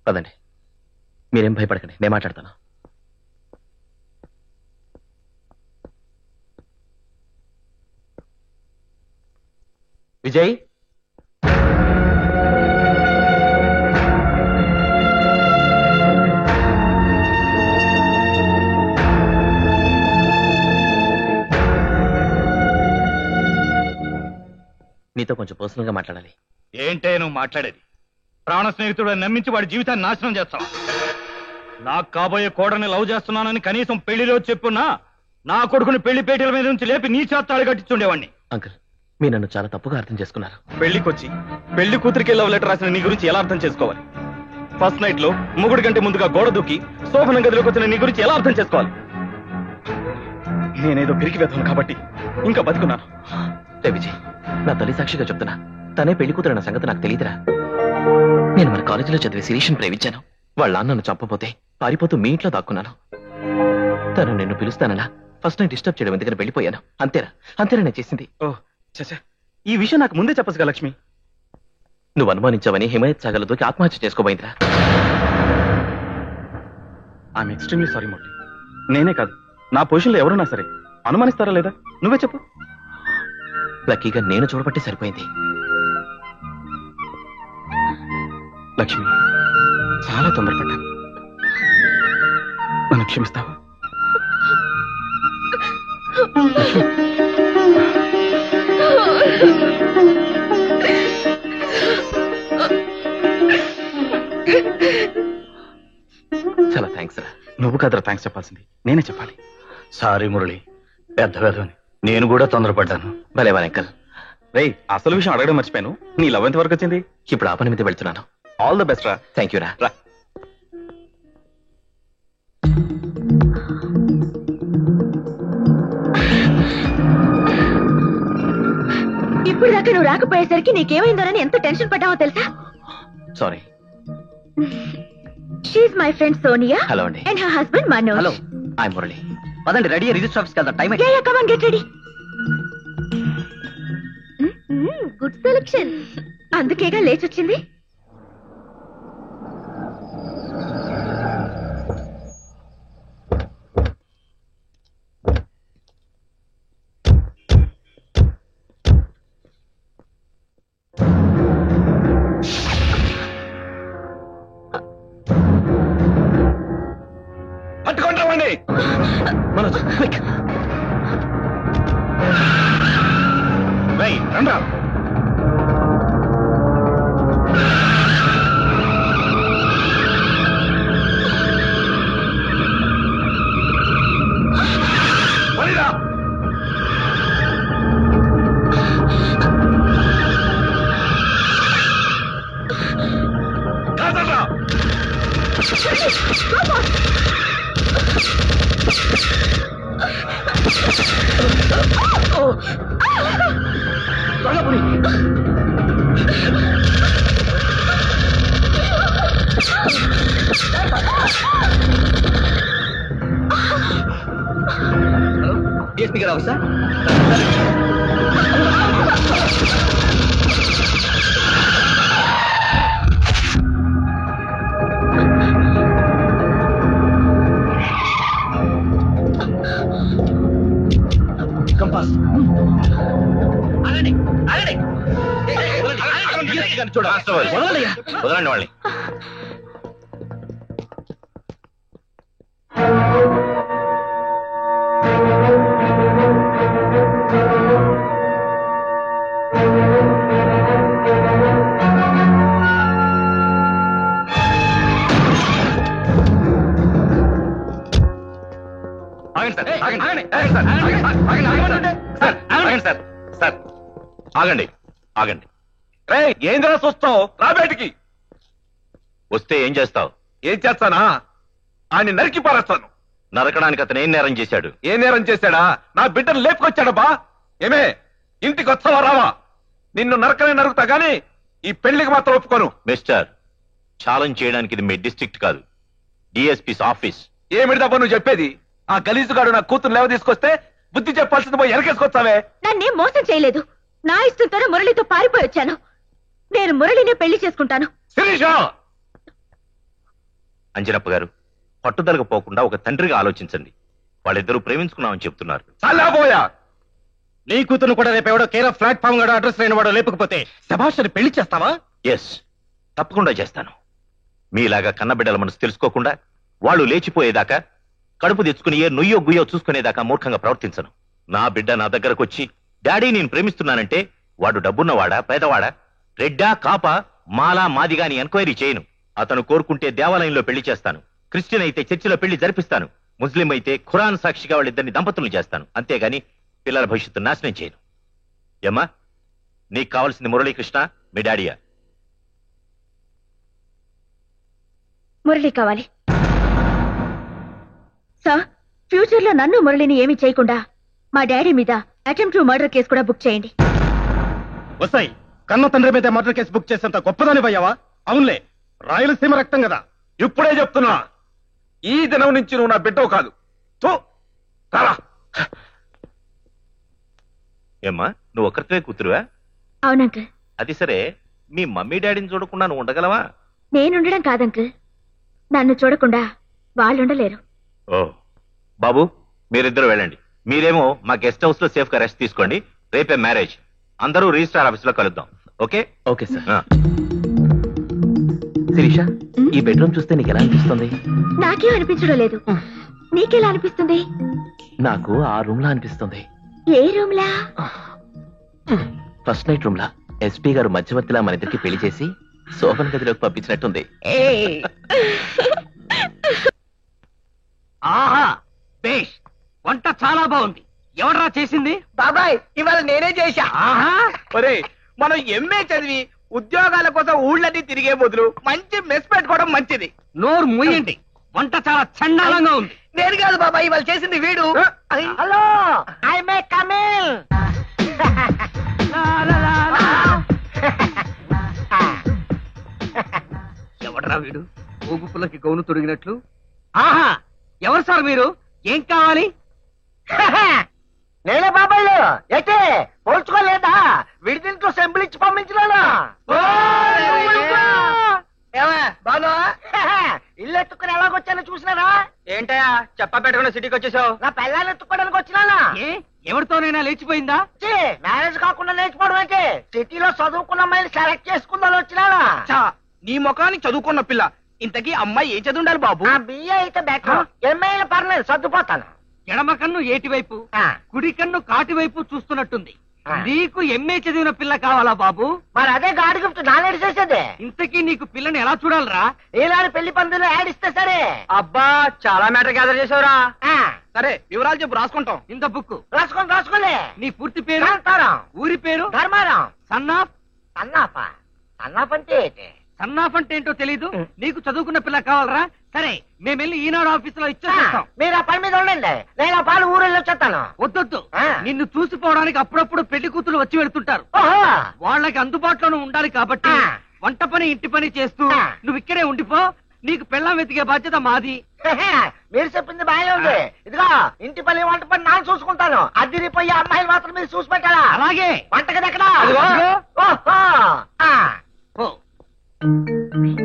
పదండి. మీరేం భయపడకండి, నేను మాట్లాడతాను. విజయ్, నీతో కొంచెం పర్సనల్ గా మాట్లాడాలి. ఏంటే నువ్వు మాట్లాడేది? ప్రాణ స్నేహితుడు నమ్మించి వాడి జీవితాన్ని నాశనం చేస్తావు. నాకు కాబోయే కోడని లవ్ చేస్తున్నానని కనీసం పెళ్లిలో చెప్పున్నా నా కొడుకుని పెళ్లి పేటల మీద నుంచి లేపి నీ చేతాడు కట్టించుండేవాడిని. అంకుల్, మీరు నన్ను చాలా తప్పుగా అర్థం చేసుకున్నారు. పెళ్లికొచ్చి పెళ్లి కూతురికి లవ్ లెటర్ రాసిన నీ గురించి ఎలా అర్థం చేసుకోవాలి? ఫస్ట్ నైట్ లో ముగుడి కంటే ముందుగా గోడ దూకి శోభనం గదిలోకి వచ్చిన నీ గురించి ఎలా అర్థం చేసుకోవాలి? నేనేదో పిరికి వేద్దాను కాబట్టి ఇంకా బతుకున్నాను. విజయ్, నా తల్లి సాక్షిగా చెప్తున్నా, తనే పెళ్లి కూతురన్న సంగతి నాకు తెలియదురా. నేను మన కాలేజీలో చదివే శిరీష్ని ప్రేమించాను. వాళ్ళ నన్ను చంపపోతే పారిపోతూ మీ ఇంట్లో దాక్కున్నాను. తను నిన్ను పిలుస్తానలా ఫస్ట్ నైట్ డిస్టర్బ్ చేయడం ఎందుకని వెళ్ళిపోయాను. అంతేరా నేను చేసింది. ఓ చచ్చా, ఈ విషయం నాకు ముందే చెప్పసుగా లక్ష్మి. నువ్వు అనుమానించావని హిమాయత్ సాగర్లో దూకి ఆత్మహత్య చేసుకోబోయిందిరా. I'm extremely sorry Murali. నేనే కాదు, నా పొజిషన్లో ఎవరున్నా సరే అనుమానిస్తారా లేదా నువ్వే చెప్పు. లక్కీగా నేను చూడబట్టి సరిపోయింది. లక్ష్మి, చాలా తొందరపడ్డాను, నన్ను క్షమిస్తావా? చాలా థ్యాంక్స్ రా. నువ్వు కదరా థ్యాంక్స్ చెప్పాల్సింది, నేనే చెప్పాలి. సారీ మురళి, పెద్ద పెద్దవని నేను కూడా తొందరపడ్డాను. భలేవా అంకల్. రేయ్, అసలు విషయం అడగడం మర్చిపోయాను. నీ లవ్ ఎంత వరకు వచ్చింది? ఇప్పుడు ఆ పని మీద వెళ్తున్నాను. ఆల్ ద బెస్ట్ రా. థ్యాంక్ యూ రా. ఇప్పుడు దాకా నువ్వు రాకపోయేసరికి నీకేమైందోనని ఎంత టెన్షన్ పడ్డావో తెలుసా? Sorry. She my friend Sonia. Hello అండి. And her husband Manoj. Hello, I Murali. పదండి, రెడీ రిజిస్టర్ ఆఫీస్కి వెళ్దాం. టైం యా come on, get ready. Good selection. అందుకేగా లేచొచ్చింది. పట్టుకుంటామండి మనోజ్, క్విక్. రండా. DSP garu sir. కంపాస్ వదలండి వాళ్ళని. ఆగండి ఆగండి. రే, ఏంద్రా చూస్తావు? రా బయటికి. వస్తే ఏం చేస్తావు? ఏం చేస్తానా? ఆయన నరికి పారేస్తాను. నరకడానికి అతను ఏం నేరం చేశాడు? ఏ నేరం చేశాడా? నా బిడ్డను లేపుకొచ్చాడబ్బా. ఏమే, ఇంటికి వస్తావా రావా? నిన్ను నరకనే నరుకుతా గాని ఈ పెళ్లికి మాత్రం ఒప్పుకోను. మిస్టర్, ఛాలెంజ్ చేయడానికి ఇది మీ డిస్ట్రిక్ట్ కాదు, డిఎస్పీస్ ఆఫీస్. ఏమిడిదబ్బా నువ్వు చెప్పేది? ఆ గలీజుగాడు నా కూతురు లేవ తీసుకొస్తే బుద్ధి చెప్పాల్సింది పోయి వెనకేసుకొస్తావే. నన్నేం మోసం చేయలేదు. నా ఇష్టంతోనే మురళితో పారిపోయి వచ్చాను. నేను మురళినే పెళ్లి చేసుకుంటాను. శిరీష, అంజనప్ప గారు, పట్టుదలకు పోకుండా ఒక తండ్రిగా ఆలోచించండి. వాళ్ళిద్దరూ ప్రేమించుకున్నామని చెప్తున్నారు. చల్లాబోయా! నీ కూతురు కూడా రేపు ఎవడో కేర్ ఆఫ్ ప్లాట్ఫామ్ గడ అడ్రస్ లేని వాడు లేకపోతే శభాషని పెళ్లి చేస్తావా? ఎస్, తప్పకుండా చేస్తాను. మీలాగా కన్నబిడ్డల మనసు తెలుసుకోకుండా వాళ్ళు లేచిపోయేదాకా, కడుపు తెచ్చుకుని ఏ నుయ్యో గుయ్యో చూసుకునేదాకా మూర్ఖంగా ప్రవర్తించను. నా బిడ్డ నా దగ్గరకు వచ్చి డాడీ నేను ప్రేమిస్తున్నానంటే వాడు డబ్బున్నవాడా పేదవాడా, రెడ్డా కాపా మాలా మాదిగా అని ఎంక్వైరీ చేయను. అతను కోరుకుంటే దేవాలయంలో పెళ్లి చేస్తాను, క్రిస్టియన్ అయితే చర్చిలో పెళ్లి జరిపిస్తాను, ముస్లిం అయితే ఖురాన్ సాక్షిగా వాళ్ళిద్దరిని దంపతులు చేస్తాను. అంతేగాని పిల్లల భవిష్యత్తు నాశనం చేయను. ఏమ్మా, నీకు కావాల్సింది మురళీకృష్ణ మీ డాడీయా? మురళి కావాలి సార్. ఫ్యూచర్ లో నన్ను మురళిని ఏమీ చేయకుండా మా డాడీ మీద అటెంప్ట్ టు మర్డర్ కేసు కూడా బుక్ చేయండి. వస్తాయి. కన్న తండ్రి మీద మర్డర్ కేసు బుక్ చేసేంత గొప్పదాని పోయావా? అవునులే, రాయలసీమ రక్తం కదా. ఇప్పుడే చెప్తున్నా, ఈ దినం నుంచి నువ్వు నా బిడ్డవు కాదు. ఏమ్మా, నువ్వు ఒక్కరితోనే కూతురువా? అవునంకుల్. అది సరే, మీ మమ్మీ డాడీని చూడకుండా నువ్వు ఉండగలవా? నేనుండడం కాదంకుల్, నన్ను చూడకుండా వాళ్ళుండలేరు. ఓ బాబు, మీరిద్దరు వెళ్ళండి. మీరేమో మా గెస్ట్ హౌస్ లో సేఫ్ గా రెస్ట్ తీసుకోండి. రేపే మ్యారేజ్. అందరూ రిజిస్ట్రార్ ఆఫీస్ లో కలుద్దాం. ఓకే? Okay sir. శిరీష, ఈ బెడ్రూమ్ చూస్తే నీకు ఎలా అనిపిస్తుంది? నాకేం అనిపించడం లేదు. నీకెలా అనిపిస్తుంది? నాకు ఆ రూమ్ లా అనిపిస్తుంది. ఏ రూమ్ లా? ఫస్ట్ నైట్ రూమ్ లా. ఎస్పీ గారు మధ్యవర్తిలా మన ఇద్దరికి పెళ్లి చేసి శోభన్ గదిలోకి పంపించినట్టుంది. ఆహా, బేష్! వంట చాలా బాగుంది. ఎవడరా చేసింది? బాబాయ్, ఇవాళ నేనే చేశా. ఆహా, ఒరే, మనం ఎంఏ చదివి ఉద్యోగాల కోసం ఊళ్ళని తిరిగే బదులు మంచి మెస్ పెట్టుకోవడం మంచిది. నోరు మూయండి. వంట చాలా చండాలంగా ఉంది. నేను కాదు బాబాయ్, ఇవాళ చేసింది వీడు. Hello, I may coming. ఎవడరా వీడు? ఊగుపులకి గౌను తొడిగినట్లు. ఆహా, ఎవరు సార్ మీరు? ఏం కావాలి? నేనే బాబాయ్లు. ఎటే పోల్చుకోలేదా? విడిదింట్లో సెంబులిచ్చి పంపించినాను. బాను, ఇల్లు ఎత్తుకుని ఎలాగొచ్చానో చూసినారా? ఏంటయా చెప్ప పెట్టకుండా సిటీకి వచ్చేసావు? నా పిల్లల్ని ఎత్తుకోవడానికి వచ్చినానా? ఎవరితోనైనా లేచిపోయిందా? మ్యారేజ్ కాకుండా లేచిపోవడం అయితే సిటీలో చదువుకున్న అమ్మాయిని సెలెక్ట్ చేసుకుందాని వచ్చినానా? నీ ముఖానికి చదువుకున్న పిల్ల. ఇంతకీ అమ్మాయి ఏం చదువుండాలి బాబు? బిఏ అయితే బెటర్. ఎంఏ పర్లేదు, సర్దుపోతాను. ఎడమ కన్ను ఏటి వైపు, కుడి కన్ను కాటి వైపు చూస్తున్నట్టుంది. నీకు ఎంఏ చదివిన పిల్ల కావాలా బాబు? మరి అదే గాడి గిఫ్ట్ నానేడు చేసేదే. ఇంతకీ నీకు పిల్లని ఎలా చూడాలరా? ఈనాడు పెళ్లి పందులు యాడ్ ఇస్తే సరే. అబ్బా, చాలా మ్యాటర్ గ్యాదర్ చేసావురా. ఆ, సరే, వివరాలు చెప్పు, రాసుకుంటాం. ఇంత బుక్ రాసుకోండి. నీ పూర్తి పేరు? కాంతారం. ఊరి పేరు? ధర్మారం. సన్నాఫ్. సన్నాఫ్ అంటే ఏంటి? సన్నాఫ్ అంటే ఏంటో తెలీదు. నీకు చదువుకున్న పిల్ల కావాలరా? సరే, మేమెళ్ళి ఈనాడు ఆఫీస్ లో ఇచ్చేస్తాం. మీరు ఆ పని మీద ఉండండి, నేను ఆ పాలు ఊరెళ్ళి వచ్చేస్తాను. వద్దొద్దు, నిన్ను చూసిపోవడానికి అప్పుడప్పుడు పెళ్లి కూతురు వచ్చి వెళ్తుంటారు. ఓహో, వాళ్ళకి అందుబాటులోనే ఉండాలి కాబట్టి వంట పని ఇంటి పని చేస్తూ నువ్వు ఇక్కడే ఉండిపో. నీకు పెళ్ళం వెతికే బాధ్యత మాది. మీరు చెప్పింది బాగా ఉంది. ఇదిగో, ఇంటి పని వంట పని నాన్న చూసుకుంటాను. అదిరిపోయి అమ్మాయిలు మాత్రం మీరు చూసి పెట్టాలా? అలాగే. వంటగది ఎక్కడ? అదిగో. ఓహో,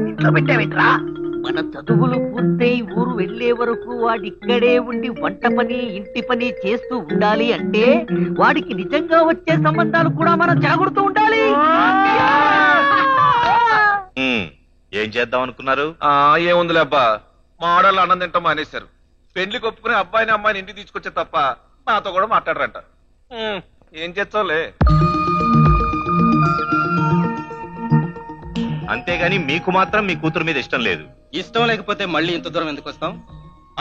ఇంట్లో పెట్టావిట్రా. మన చదువులు పూర్తయి ఊరు వెళ్లే వరకు వాడిక్కడే ఉండి వంట పని ఇంటి పని చేస్తూ ఉండాలి అంటే వాడికి నిజంగా వచ్చే సంబంధాలు కూడా మనం జాగ్రత్త ఉండాలి. ఏం చేద్దాం అనుకున్నారు? ఏముందిలే అబ్బా, మా ఆడవాళ్ళు అన్నం తింటాం మానేశారు. పెళ్లికి ఒప్పుకుని అబ్బాయిని అమ్మాయిని ఇంటికి తీసుకొచ్చే తప్ప నాతో కూడా మాట్లాడరంట. ఏం చేస్తావులే. అంతేగాని మీకు మాత్రం మీ కూతురు మీద ఇష్టం లేదు. ఇష్టం లేకపోతే మళ్ళీ ఇంత దూరం ఎందుకు వస్తాం?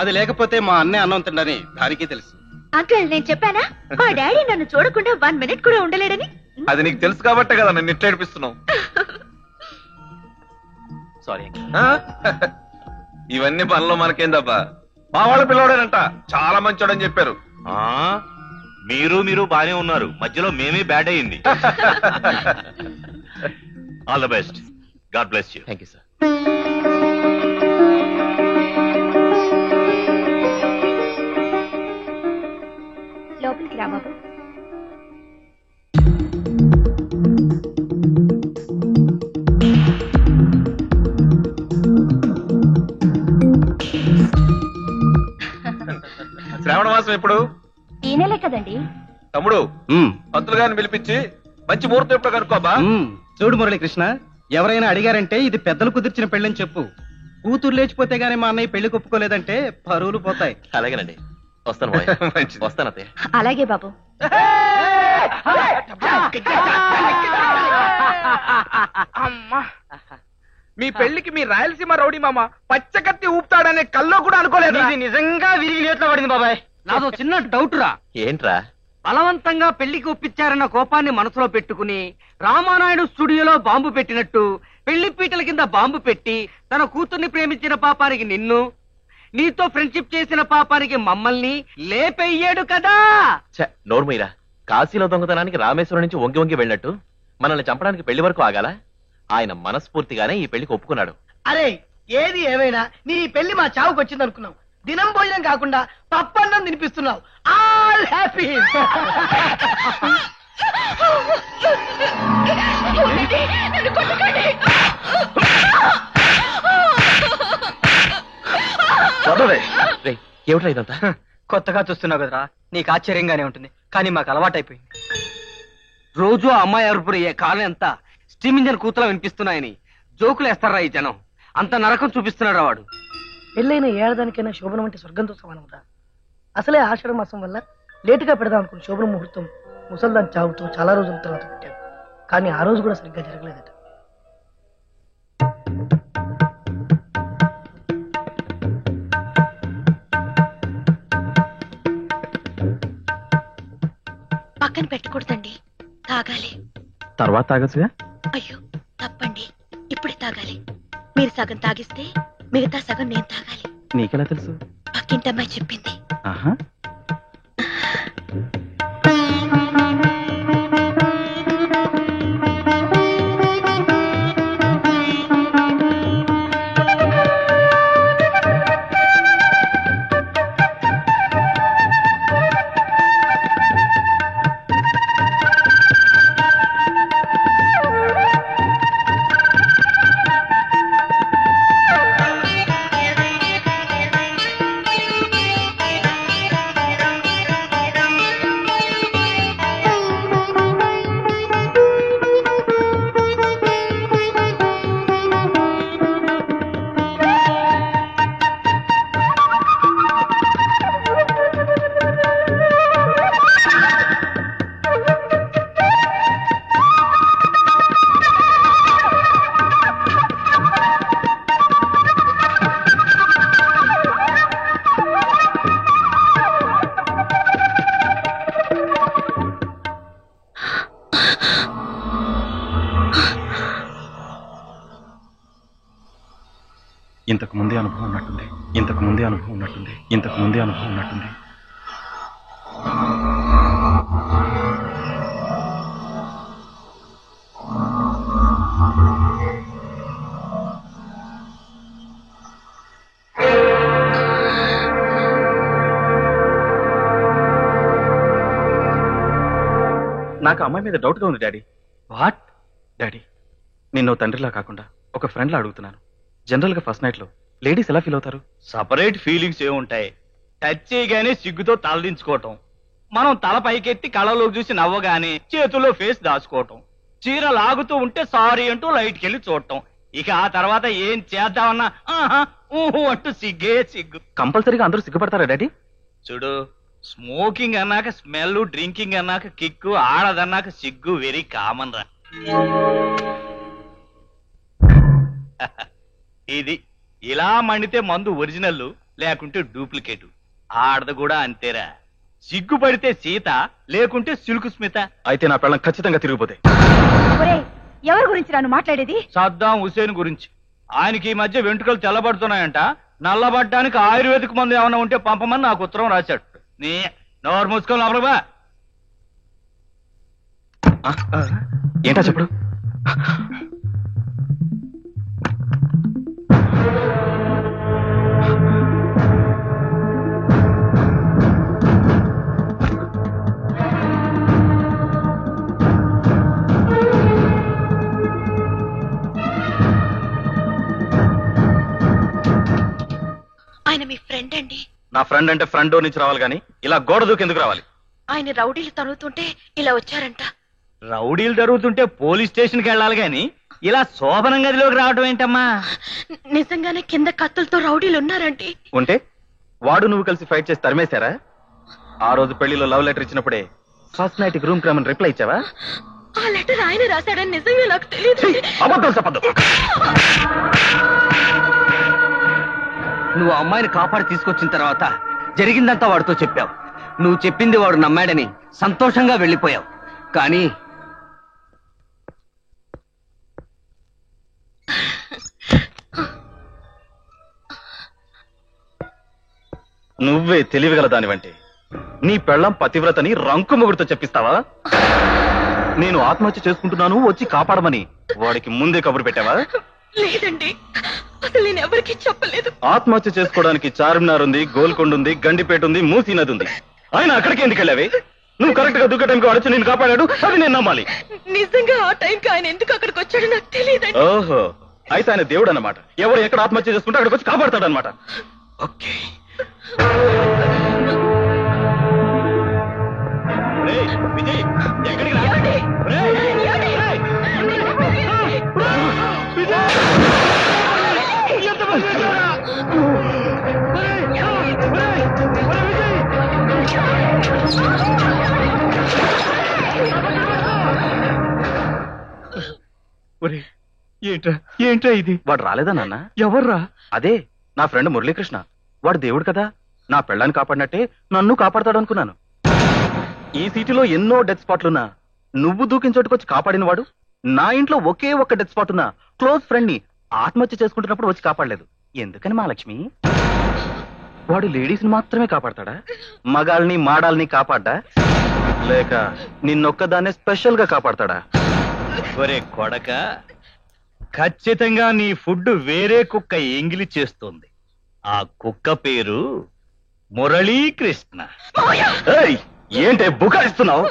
అది లేకపోతే మా అన్నయ్య అన్నం తిండని దానికి తెలుసు. అంకుల్, నేను చెప్పానా మా డాడీ నన్ను చూడకుండా 1 మినిట్ కూడా ఉండలేడని? అది నీకు తెలుసు కాబట్టే కదా నన్ను ఇట్లా ఏడిపిస్తున్నావు. సారీ. ఇవన్నీ పనులు మనకేందబ్బా. మా వాళ్ళ పిల్లవాడేనంట, చాలా మంచోడని చెప్పారు. మీరు బానే ఉన్నారు, మధ్యలో మేమే బ్యాడ్ అయింది. All the best. God bless you. Thank you sir. లోపలికి రా బాబు. శ్రావణ మాసం ఎప్పుడు? ఈ నెలే కదండి. తమ్ముడు పంతులు గారిని పిలిపించి మంచి ముహూర్తం ఎప్పుడు కనుక్కోబా. చూడు మురళీకృష్ణ, ఎవరైనా అడిగారంటే ఇది పెద్దలు కుదిర్చిన పెళ్ళని చెప్పు. కూతురు లేచిపోతే గానీ మా అన్నయ్య పెళ్లి ఒప్పుకోలేదంటే పరువులు పోతాయి. అలాగేనండి, వస్తాను మావయ్య. మంచిది. వస్తాను అత్తయ్య. అలాగే బాబు. మీ పెళ్లికి మీ రాయలసీమ రౌడీ మామ పచ్చకత్తి ఊపుతాడనే కల్లో కూడా అనుకోలేదు. ఇది నిజంగా విరిగి నేట్లో పడింది బాబాయ్. నాదో చిన్న డౌట్ రా. ఏంట్రా? బలవంతంగా పెళ్లికి ఒప్పించారన్న కోపాన్ని మనసులో పెట్టుకుని రామానాయుడు స్టూడియోలో బాంబు పెట్టినట్టు పెళ్లి పీటల కింద బాంబు పెట్టి తన కూతుర్ని ప్రేమించిన పాపానికి నిన్ను, నీతో ఫ్రెండ్షిప్ చేసిన పాపానికి మమ్మల్ని లేపెయ్యాడు కదా. నోర్మీరా, కాశీలో దొంగతనానికి రామేశ్వరం నుంచి వంగి వంగి వెళ్ళినట్టు మనల్ని చంపడానికి పెళ్లి వరకు ఆగాల? ఆయన మనస్ఫూర్తిగానే ఈ పెళ్లికి ఒప్పుకున్నాడు. అరే ఏది ఏమైనా నీ పెళ్లి మా చావుకు వచ్చింది అనుకున్నావు. దినం భోజనం కాకుండా పప్పన్నం తినిపిస్తున్నావు. All happy. ఏమిట్రా ఇదంతా? కొత్తగా చూస్తున్నావు కదరా, నీకు ఆశ్చర్యంగానే ఉంటుంది, కానీ మాకు అలవాటైపోయింది. రోజు ఆ అమ్మాయి అరుపురు కాలం ఎంత స్టీమ్ ఇంజన్ కూతలా వినిపిస్తున్నాయని జోకులు వేస్తారా ఈ జనం. అంత నరకం చూపిస్తున్నాడు వాడు. పెళ్ళైన ఏడాదానికైనా శోభనం అంటే స్వర్గంతో సమానం రా. అసలే ఆషాఢ మాసం వల్ల లేటుగా పెడదాం అనుకున్న శోభన ముహూర్తం ముసల్దాన్ చావుతో చాలా రోజుల తర్వాత పెట్టాడు. కానీ ఆ రోజు కూడా సరిగ్గా జరగలేదట. పక్కన పెట్టకూడదండి, తాగాలి. తర్వాత తాగచ్చుగా? అయ్యో తప్పండి, ఇప్పుడే తాగాలి. మీరు సగం తాగిస్తే మిగతా సగం నేను తాగాలి. నీకెలా తెలుసు? పక్కింటమ్మాయి చెప్పింది. ఆహా. ఇంతకు ముందే అనుభవం ఉన్నట్టుంది. నాకు అమ్మాయి మీద డౌట్ గా ఉంది డాడీ. వాట్? డాడీ, నిన్ను తండ్రిలా కాకుండా ఒక ఫ్రెండ్ లా అడుగుతున్నాను. జనరల్ గా ఫస్ట్ నైట్ లో లేడీస్ ఎలా ఫీల్ అవుతారు? సపరేట్ ఫీలింగ్స్ ఏముంటాయి? టచ్ చేయగానే సిగ్గుతో తలదించుకోవటం, మనం తల పైకెత్తి కళ్ళలోకి చూసి నవ్వగానే చేతుల్లో ఫేస్ దాచుకోవటం, చీర లాగుతూ ఉంటే సారీ అంటూ లైట్కి వెళ్ళి చూడటం, ఇక ఆ తర్వాత ఏం చేద్దామన్నా ఆహా ఊహు అంటూ సిగ్గే సిగ్గు. కంపల్సరీగా అందరూ సిగ్గుపడతారా డాడీ? చూడు, స్మోకింగ్ అన్నాక స్మెల్, డ్రింకింగ్ అన్నాక కిక్కు, ఆడదన్నాక సిగ్గు వెరీ కామన్ రా. ఇది ఇలా మండితే మందు ఒరిజినల్, లేకుంటే డూప్లికేట్. ఆడది కూడా అంతేరా, సిగ్గుపడితే సీత, లేకుంటే సిల్కు స్మిత. అయితే నా పెళ్ళం ఖచ్చితంగా తిరిగిపోతే. ఎవరి గురించి నన్ను మాట్లాడేది? సద్దాం హుసేన్ గురించి. ఆయనకి ఈ మధ్య వెంట్రుకలు తెల్లబడుతున్నాయంట. నల్లబడ్డానికి ఆయుర్వేదిక్ మందు ఏమన్నా ఉంటే పంపమని నాకు ఉత్తరం రాశాడు. నీ నోరు మూసుకొని లోపలికి బా. ఏంటా చెప్పుడు? ఆయన మీ ఫ్రెండ్ అండి. నా ఫ్రెండ్ అంటే ఫ్రంట్ డోర్ నుంచి రావాలి కానీ ఇలా గోడ దూకి ఎందుకు రావాలి? ఆయన రౌడీలు తరుగుతుంటే ఇలా వచ్చారంట. రౌడీలు జరుగుతుంటే పోలీస్ స్టేషన్కి వెళ్ళాలి గాని ఇలా శోభనం గదిలోకి రావడం ఏంటమ్మా? నిజంగానే కింద కత్తులతో రౌడీలు ఉన్నారండి. ఉంటే వాడు నువ్వు కలిసి ఫైట్ చేసి తరిమేశారా? ఆ రోజు పెళ్లిలో లవ్ లెటర్ ఇచ్చినప్పుడే ఫస్ట్ నైట్ రూమ్ క్రమని రిప్లై ఇచ్చావా? ఆ లెటర్ ఆయన రాశాడని నిజంగా నాకు తెలియదు. అబద్ధం చెప్పద్దు. నువ్వు అమ్మాయిని కాపాడి తీసుకొచ్చిన తర్వాత జరిగిందంతా వాడితో చెప్పావు. నువ్వు చెప్పింది వాడు నమ్మాడని సంతోషంగా వెళ్ళిపోయావు. కానీ నువ్వే తెలివిగల దానివంటే నీ పెళ్ళం పతివ్రతని రంకు మొగుడితో చెప్పిస్తావా? నేను ఆత్మహత్య చేసుకుంటున్నాను వచ్చి కాపాడమని వాడికి ముందే కబురు పెట్టావా? లేదండి, అసలు నేను ఎవరికి చెప్పలేదు. ఆత్మహత్య చేసుకోవడానికి చార్మినార్ ఉంది, గోల్కొండ ఉంది, గండిపేట ఉంది, మూసీ నది ఉంది. ఆయన అక్కడికి ఎందుకు వెళ్ళావి? నువ్వు కరెక్ట్ గా దుఃఖ టైంకి వచ్చి నేను కాపాడాడు, అది నేను నమ్మాలి. నిజంగా ఆ టైంకి ఆయన ఎందుకు అక్కడికి వచ్చాడో నాకు తెలియదండి. ఓహో, అయితే ఆయన దేవుడు అన్నమాట. ఎవరు ఎక్కడ ఆత్మహత్య చేసుకుంటే అక్కడికి వచ్చి కాపాడతాడు అనమాట. ఓకే. విజయ్, ఎక్కడికి రా? ఏంట్రా ఇది? వాడు రాలేదా నాన్న? ఎవర్రా? అదే నా ఫ్రెండ్ మురళీకృష్ణ. వాడు దేవుడు కదా, నా పెళ్ళాన్ని కాపాడినట్టే నన్ను కాపాడతాడు అనుకున్నాను. ఈ సిటీలో ఎన్నో డెత్ స్పాట్లున్నా నువ్వు దూకిన చోటుకొచ్చి కాపాడిన వాడు నా ఇంట్లో ఒకే ఒక్క డెత్ స్పాట్ ఉన్న క్లోజ్ ఫ్రెండ్ ని ఆత్మహత్య చేసుకుంటున్నప్పుడు వచ్చి కాపాడలేదు. ఎందుకని మహాలక్ష్మి? వాడు లేడీస్ ని మాత్రమే కాపాడతాడా? మగాల్ని మాడాల్ని కాపాడ్డా? లేక నిన్నొక్కదాన్నే స్పెషల్ గా కాపాడతాడా? ఒరే కొడక, ఖచ్చితంగా నీ ఫుడ్ వేరే కుక్క ఎంగిలి చేస్తుంది. ఆ కుక్క పేరు మురళీకృష్ణ. ఏయ్, ఏంటే బుకాయిస్తున్నావు?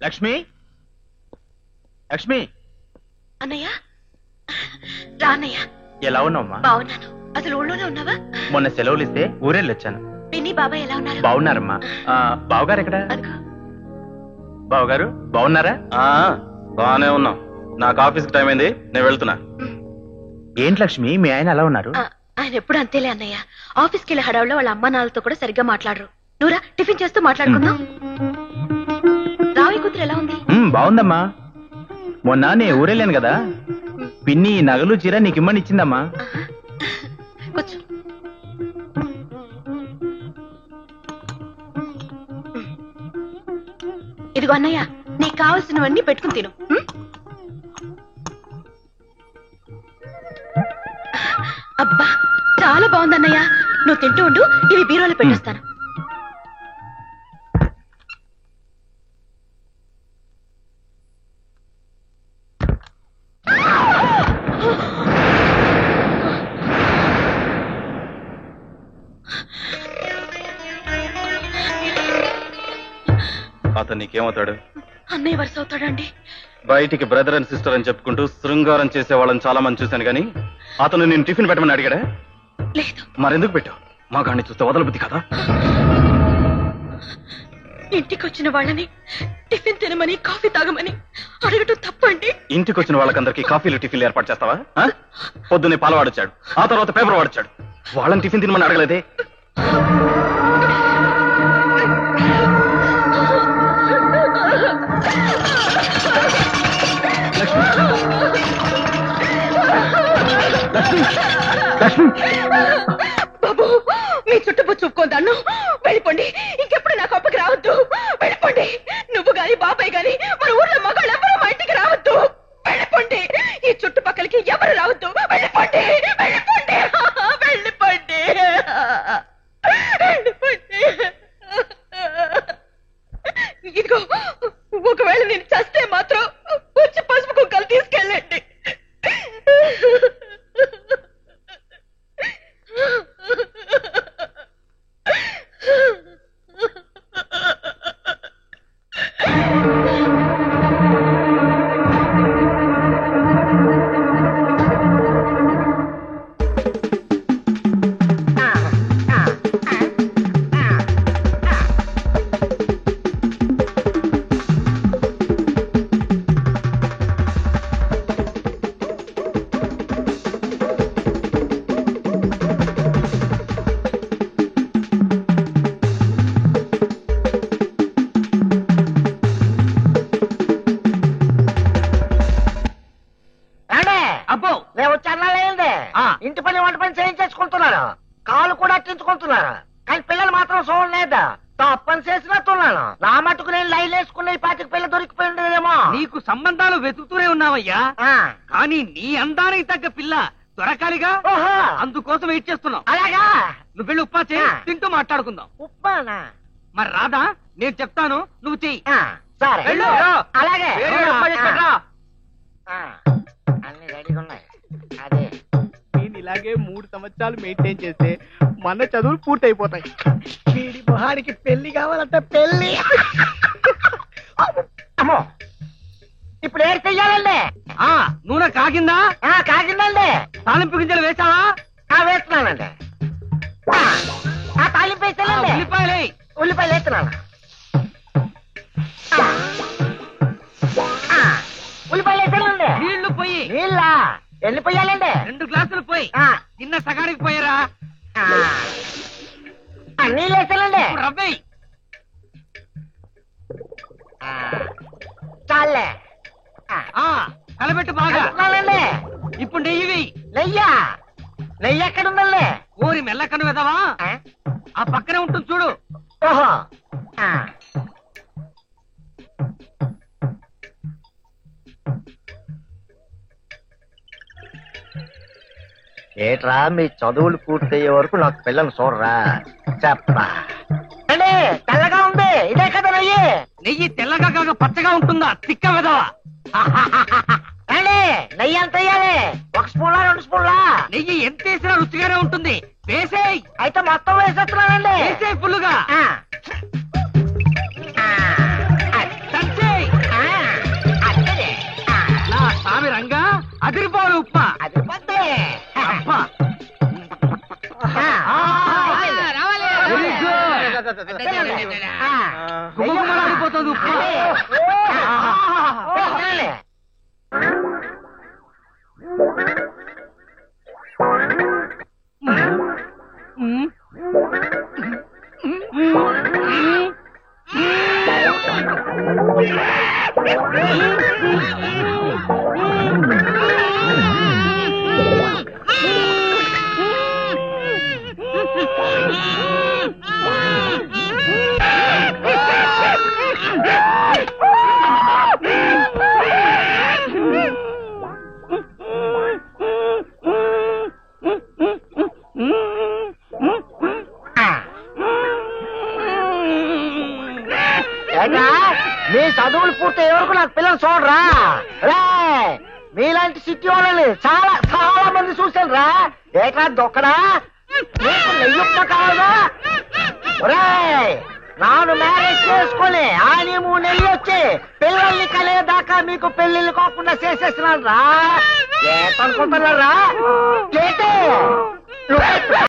లక్ష్మి, లక్ష్మి. అన్నయ్య, రానయ్య. ఎలా ఉన్నావమ్మా? బాగున్నాను. అసలు ఊళ్ళోనే ఉన్నావా? మొన్న సెలవులు ఇస్తే ఊరెళ్ళొచ్చాను. పిన్ని బాబాయ్ ఎలా ఉన్నారు? బాగున్నారమ్మా. బావగారు ఎక్కడ? అదిగో. బావగారు బాగున్నారా? బాగానే ఉన్నాం. నాకు ఆఫీస్ టైం అయింది, నేను వెళ్తున్నా. ఏంటి లక్ష్మి, మీ ఆయన ఎలా ఉన్నారు? ఆయన ఎప్పుడు అంతేలే అన్నయ్య. ఆఫీస్కి వెళ్ళే హడావుల్లో వాళ్ళ అమ్మా నాన్నలతో కూడా సరిగ్గా మాట్లాడరు. నువ్వురా, టిఫిన్ చేస్తూ మాట్లాడుకుందాం. రావి కూతురు ఎలా ఉంది? బాగుందమ్మా. మొన్న నేను ఊరెళ్ళాను కదా, పిన్ని నగలు చీర నీకు ఇమ్మని ఇచ్చిందమ్మా. కూర్చో. ఇదిగో అన్నయ్య, నీకు కావలసినవన్నీ పెట్టుకుని తిను. అబ్బా, చాలా బాగుందన్నయ్య. నువ్వు తింటూ ఉండు, ఇవి బీరోలో పెట్టేస్తాను. అతను నీకేమవుతాడు? అన్నయ్య వరుస అవుతాడండి. బయటికి బ్రదర్ అండ్ సిస్టర్ అని చెప్పుకుంటూ శృంగారం చేసే వాళ్ళని చాలా మంది చూశాను కానీ అతను నేను టిఫిన్ పెట్టమని అడిగాడా? లేదు. మరెందుకు పెట్టావు? మా గాడిని చూస్తే వదలబుద్ధి కదా. ఇంటికి వచ్చిన వాళ్ళని టిఫిన్ తినమని, కాఫీ తాగమని అడగటం తప్పండి. ఇంటికి వచ్చిన వాళ్ళకందరికీ కాఫీలు టిఫిన్లు ఏర్పాటు చేస్తావా? పొద్దున్నే పాలు వాడొచ్చాడు, ఆ తర్వాత పేపర్ వాడొచ్చాడు. వాళ్ళని టిఫిన్ తినమని అడగలేదే. బాబు, మీ చుట్టుపక్కల చూపుకోదాను. వెళ్ళిపోండి, ఇంకెప్పుడు నాకు అప్పకి రావద్దు. వెళ్ళిపోండి. నువ్వు గాని బాబాయ్ గాని మన ఊర్లో మగాళ్ళు ఎవరు మా ఇంటికి రావద్దు. వెళ్ళిపోండి. ఈ చుట్టుపక్కలకి ఎవరు రావద్దు. వెళ్ళిపోండి, వెళ్ళిపోండి, వెళ్ళిపోండి, వెళ్ళిపోండి. ఇదిగో, ఒకవేళ నేను చస్తే మాత్రం వచ్చి పసుపు కుక్కలు తీసుకెళ్ళండి. చూస్తున్నారు, కాలు కూడా అట్టించుకుంటున్నారు, కానీ పిల్లలు మాత్రం చూడలేదు. తప్పని చేసినట్టున్నాను. నా మటుకు నేను లైన్ వేసుకున్న ఈ పాటికి పిల్ల దొరికిపోయి ఉండేదేమో. నీకు సంబంధాలు వెతుకుతూనే ఉన్నావయ్యా, కానీ నీ అందానికి తగ్గ పిల్ల దొరకాలిగా. అందుకోసం వెయిట్ చేస్తున్నాం. అలాగా, నువ్వు వెళ్ళి ఉప్మా చేయి, తింటూ మాట్లాడుకుందాం. ఉప్మానా? మరి రాదా? నేను చెప్తాను, నువ్వు చెయ్యి. సరే వెళ్ళు. అలాగే. వేరే ఉప్మా చేసి పెట్టరా. అన్ని రెడీగా ఉన్నాయి. అదే నేను ఇలాగే 3 సంవత్సరాలు మెయింటైన్ చేస్తే మన చదువులు పూర్తయిపోతాయి. వీడి మొహానికి పెళ్లి కావాలంటే పెళ్లి. అమ్మో, ఇప్పుడు ఏం చెయ్యాలండి? నూనె కాగిందా? కాగిందండి. తాలింపు గింజలు వేసావా? వేస్తున్నానండి. తాలింపు వేస్తానండి. ఉల్లిపాయలే. ఉల్లిపాయలు వేస్తున్నాను. ఉల్లిపాయలు వేస్తానండి. నీళ్లు పోయి. నీళ్ళ ఎన్ని పోయాలండి? 2 గ్లాసులు పోయి. చిన్న సగానికి పోయారా? నీళ్ళు వేస్తానండి. రవ్వే. చాలే. కలబెట్టు బాగా. ఇప్పుడు నెయ్యి వెయ్యి. నెయ్యా? నెయ్యి ఎక్కడ ఉందండి? ఊరి మెల్లకను వెదవా, ఆ పక్కనే ఉంటుంది చూడు. ఓహో. ఏట్రా, మీ చదువులు పూర్తయ్యే వరకు నాకు పిల్లలు చూడరా? చెప్పా. తెల్లగా ఉంది, ఇదే కదా నెయ్యి? నెయ్యి తెల్లగా కాక పచ్చగా ఉంటుందా తిక్క వెదవా? నెయ్యి ఎంత వేయాలి? 1 స్పూన్లా 2 స్పూన్లా? నెయ్యి ఎంత వేసినా రుచిగానే ఉంటుంది. వేసేయ్. అయితే మొత్తం వేసేస్తున్నానండి. వేసేయ్ ఫుల్లుగా. నా స్వామి రంగా అదిరిపోవాలి ఉప్మా. అదిరిపోతే అబ్బా. Very good. గుమగుమలాడిపోతుంది ఉప్మా. మీ చదువులు పూర్తయ్యే వరకు నాకు పిల్లలు చూడరా? మీలాంటి సిటీ వాళ్ళని చాలా చాలా మంది చూశాను రా. ఏట్రా దొక్కడా, నీకు నెయ్యుప్మ కావాలా? నాను మ్యారేజ్ చేసుకుని ఆని 3 నెలలు వచ్చి పిల్లల్ని కలిగేదాకా మీకు పెళ్లిళ్ళు కాకుండా చేసేస్తున్నాను రా. ఏటనుకుంటున్నారా?